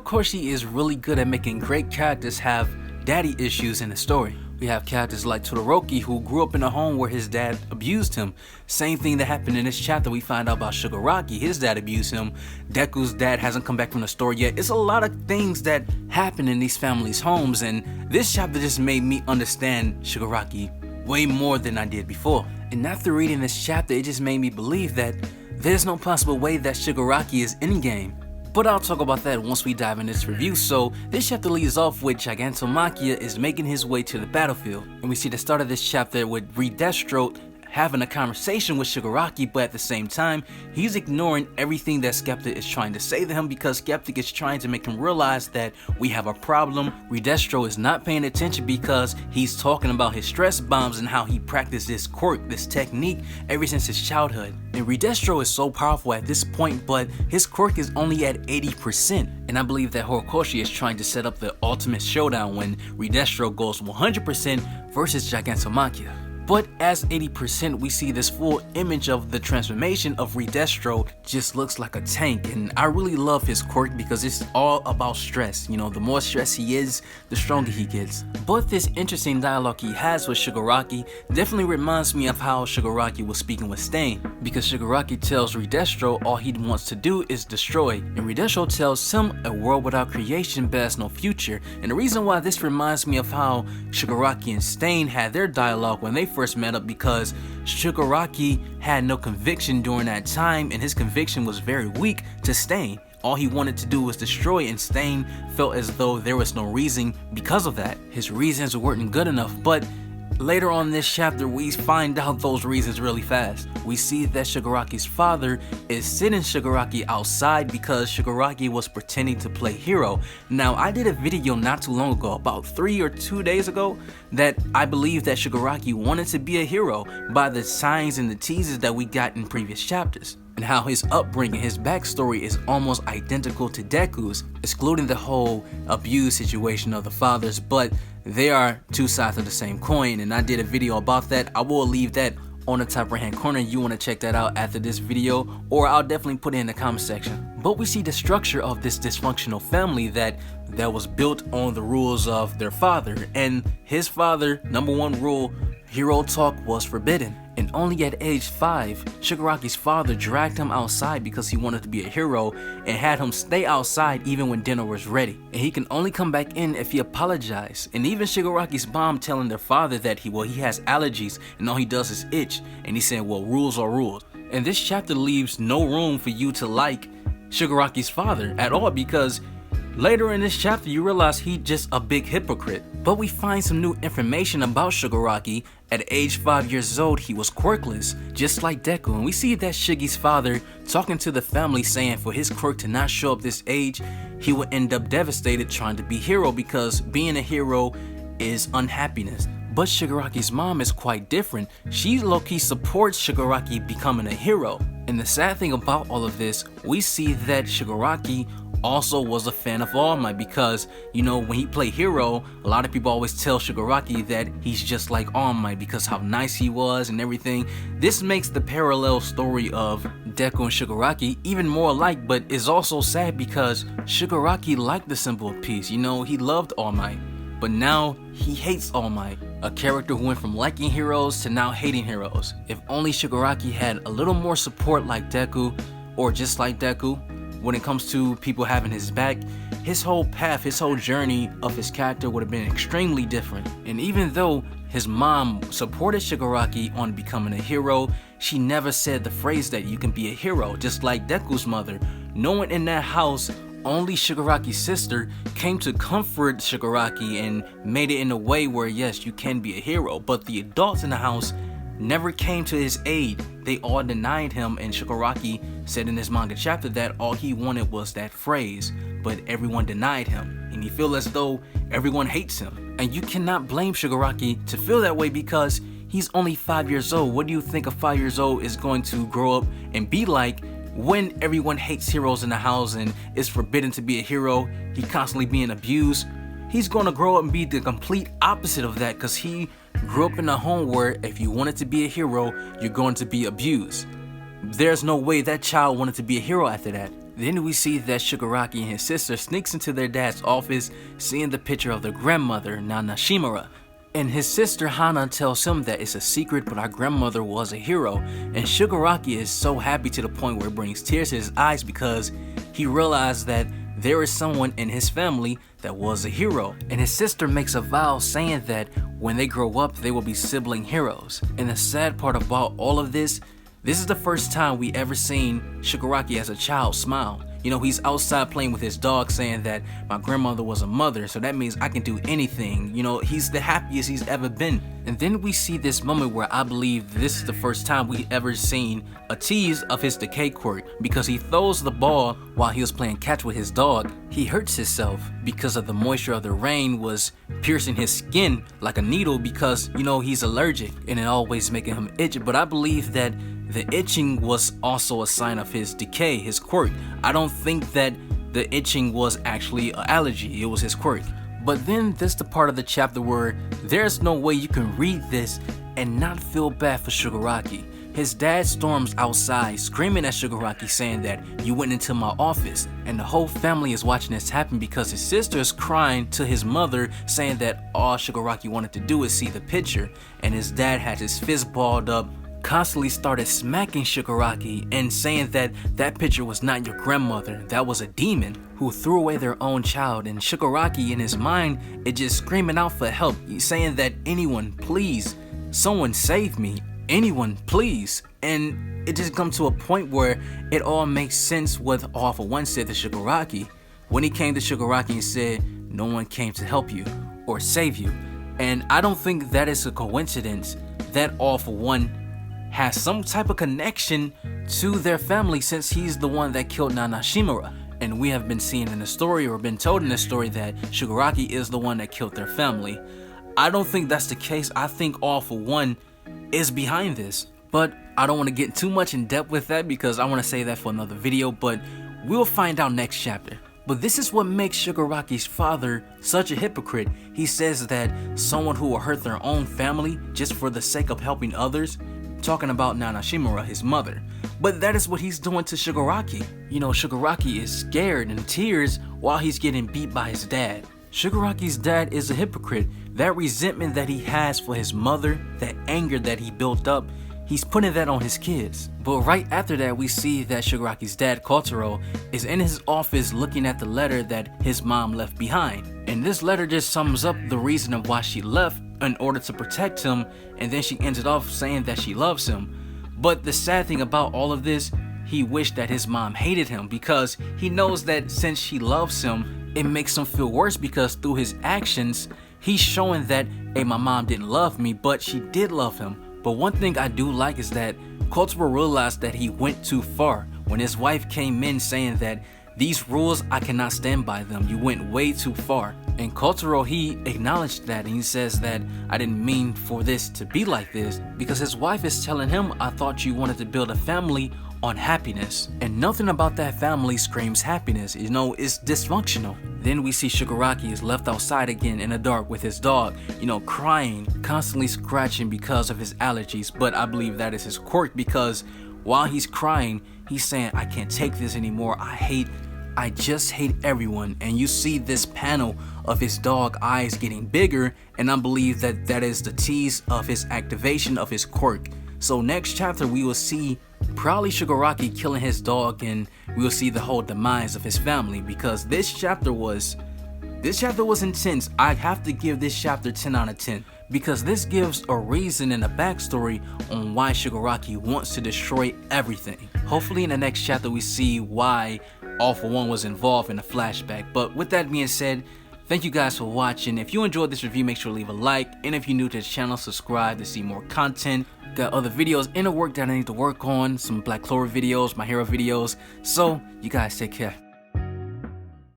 Horikoshi is really good at making great characters have daddy issues in the story. We have characters like Todoroki, who grew up in a home where his dad abused him. Same thing that happened in this chapter. We find out about Shigaraki, his dad abused him. Deku's dad hasn't come back from the store yet. It's a lot of things that happen in these families' homes, and this chapter just made me understand Shigaraki way more than I did before. And after reading this chapter, it just made me believe that there's no possible way that Shigaraki is in-game. But I'll talk about that once we dive in this review. So this chapter leads off with Gigantomachia is making his way to the battlefield. And we see the start of this chapter with Re-Destro having a conversation with Shigaraki, but at the same time, he's ignoring everything that Skeptic is trying to say to him, because Skeptic is trying to make him realize that we have a problem. Re-Destro is not paying attention because he's talking about his stress bombs and how he practiced this quirk, this technique, ever since his childhood. And Re-Destro is so powerful at this point, but his quirk is only at 80%. And I believe that Horikoshi is trying to set up the ultimate showdown when Re-Destro goes 100% versus Gigantomachia. But as 80%, we see this full image of the transformation of Re-Destro just looks like a tank, and I really love his quirk because it's all about stress. You know, the more stress he is, the stronger he gets. But this interesting dialogue he has with Shigaraki definitely reminds me of how Shigaraki was speaking with Stain, because Shigaraki tells Re-Destro all he wants to do is destroy, and Re-Destro tells him a world without creation bears no future. And the reason why this reminds me of how Shigaraki and Stain had their dialogue when they first met up, because Shigaraki had no conviction during that time, and his conviction was very weak to Stain. All he wanted to do was destroy, and Stain felt as though there was no reason because of that. His reasons weren't good enough, but later on in this chapter, we find out those reasons really fast. We see that Shigaraki's father is sitting Shigaraki outside because Shigaraki was pretending to play hero. Now, I did a video not too long ago, about 3 or 2 days ago, that I believe that Shigaraki wanted to be a hero by the signs and the teases that we got in previous chapters, and how his upbringing, his backstory is almost identical to Deku's, excluding the whole abuse situation of the fathers, but they are two sides of the same coin, and I did a video about that. I will leave that on the top right hand corner. You want to check that out after this video, or I'll definitely put it in the comment section. But we see the structure of this dysfunctional family that was built on the rules of their father, and his father, number one rule, hero talk was forbidden. And only at age 5, Shigaraki's father dragged him outside because he wanted to be a hero, and had him stay outside even when dinner was ready. And he can only come back in if he apologized. And even Shigaraki's mom telling their father that he has allergies and all he does is itch. And he's saying, well, rules are rules. And this chapter leaves no room for you to like Shigaraki's father at all, because later in this chapter, you realize he's just a big hypocrite. But we find some new information about Shigaraki. At age 5 years old, he was quirkless, just like Deku. And we see that Shigi's father talking to the family, saying for his quirk to not show up this age, he would end up devastated trying to be hero, because being a hero is unhappiness. But Shigaraki's mom is quite different. She low-key supports Shigaraki becoming a hero. And the sad thing about all of this, we see that Shigaraki also was a fan of All Might, because, you know, when he played hero, a lot of people always tell Shigaraki that he's just like All Might because how nice he was and everything. This makes the parallel story of Deku and Shigaraki even more alike, but is also sad because Shigaraki liked the symbol of peace. You know, he loved All Might, but now he hates All Might. A character who went from liking heroes to now hating heroes. If only Shigaraki had a little more support like Deku, or just like Deku, when it comes to people having his back, his whole path, his whole journey of his character would have been extremely different. And even though his mom supported Shigaraki on becoming a hero, she never said the phrase that you can be a hero, just like Deku's mother. No one in that house, only Shigaraki's sister, came to comfort Shigaraki and made it in a way where yes, you can be a hero, but the adults in the house never came to his aid. They all denied him, and Shigaraki said in this manga chapter that all he wanted was that phrase, but everyone denied him, and he feels as though everyone hates him. And you cannot blame Shigaraki to feel that way, because he's only 5 years old. What do you think a 5 years old is going to grow up and be like when everyone hates heroes in the house and it's forbidden to be a hero? He constantly being abused. He's going to grow up and be the complete opposite of that, because he grew up in a home where if you wanted to be a hero, you're going to be abused. There's no way that child wanted to be a hero after that. Then we see that Shigaraki and his sister sneaks into their dad's office, seeing the picture of their grandmother, Nana Shimura. And his sister Hana tells him that it's a secret, but our grandmother was a hero. And Shigaraki is so happy to the point where it brings tears to his eyes because he realized that there is someone in his family that was a hero. And his sister makes a vow saying that when they grow up, they will be sibling heroes. And the sad part about all of this is the first time we ever seen Shigaraki as a child smile. You know, he's outside playing with his dog saying that my grandmother was a mother, so that means I can do anything. You know, he's the happiest he's ever been. And then we see this moment where I believe this is the first time we ever seen a tease of his decay quirk, because he throws the ball while he was playing catch with his dog. He hurts himself because of the moisture of the rain was piercing his skin like a needle because, you know, he's allergic and it always making him itch. But I believe that the itching was also a sign of his decay, his quirk. I don't think that the itching was actually an allergy, it was his quirk. But then this the part of the chapter where there's no way you can read this and not feel bad for Shigaraki. His dad storms outside screaming at Shigaraki saying that you went into my office, and the whole family is watching this happen because his sister is crying to his mother saying that all Shigaraki wanted to do is see the picture, and his dad had his fist balled up, constantly started smacking Shigaraki and saying that that picture was not your grandmother, that was a demon who threw away their own child. And Shigaraki in his mind is just screaming out for help. He's saying that anyone please, someone save me, anyone please. And it just comes to a point where it all makes sense what All For One said to Shigaraki when he came to Shigaraki and said no one came to help you or save you. And I don't think that is a coincidence that All For One has some type of connection to their family, since he's the one that killed Nana Shimura. And we have been seeing in the story, or been told in the story, that Shigaraki is the one that killed their family. I don't think that's the case. I think All For One is behind this. But I don't want to get too much in depth with that because I want to save that for another video, but we'll find out next chapter. But this is what makes Shigaraki's father such a hypocrite. He says that someone who will hurt their own family just for the sake of helping others, talking about Nana Shimura, his mother. But that is what he's doing to Shigaraki. You know, Shigaraki is scared in tears while he's getting beat by his dad. Shigaraki's dad is a hypocrite. That resentment that he has for his mother, that anger that he built up, he's putting that on his kids. But right after that, we see that Shigaraki's dad, Kotaro, is in his office looking at the letter that his mom left behind. And this letter just sums up the reason of why she left, in order to protect him, and then she ends it off saying that she loves him. But the sad thing about all of this, he wished that his mom hated him because he knows that since she loves him, it makes him feel worse because through his actions, he's showing that, hey, my mom didn't love me, but she did love him. But one thing I do like is that Kotaro realized that he went too far when his wife came in saying that these rules, I cannot stand by them. You went way too far. And Kotaro, he acknowledged that, and he says that I didn't mean for this to be like this, because his wife is telling him, I thought you wanted to build a family on happiness. And nothing about that family screams happiness. You know, it's dysfunctional. Then we see Shigaraki is left outside again in the dark with his dog, you know, crying, constantly scratching because of his allergies. But I believe that is his quirk, because while he's crying, he's saying, I can't take this anymore. I just hate everyone. And you see this panel of his dog eyes getting bigger, and I believe that that is the tease of his activation of his quirk. So next chapter we will see probably Shigaraki killing his dog, and we will see the whole demise of his family, because this chapter was intense. I have to give this chapter 10 out of 10 because this gives a reason and a backstory on why Shigaraki wants to destroy everything. Hopefully in the next chapter we see why All For One was involved in a flashback. But with that being said, thank you guys for watching. If you enjoyed this review, make sure to leave a like, and if you're new to the channel, subscribe to see more content. Got other videos in the work that I need to work on, some Black Clover videos, my hero videos. So you guys take care.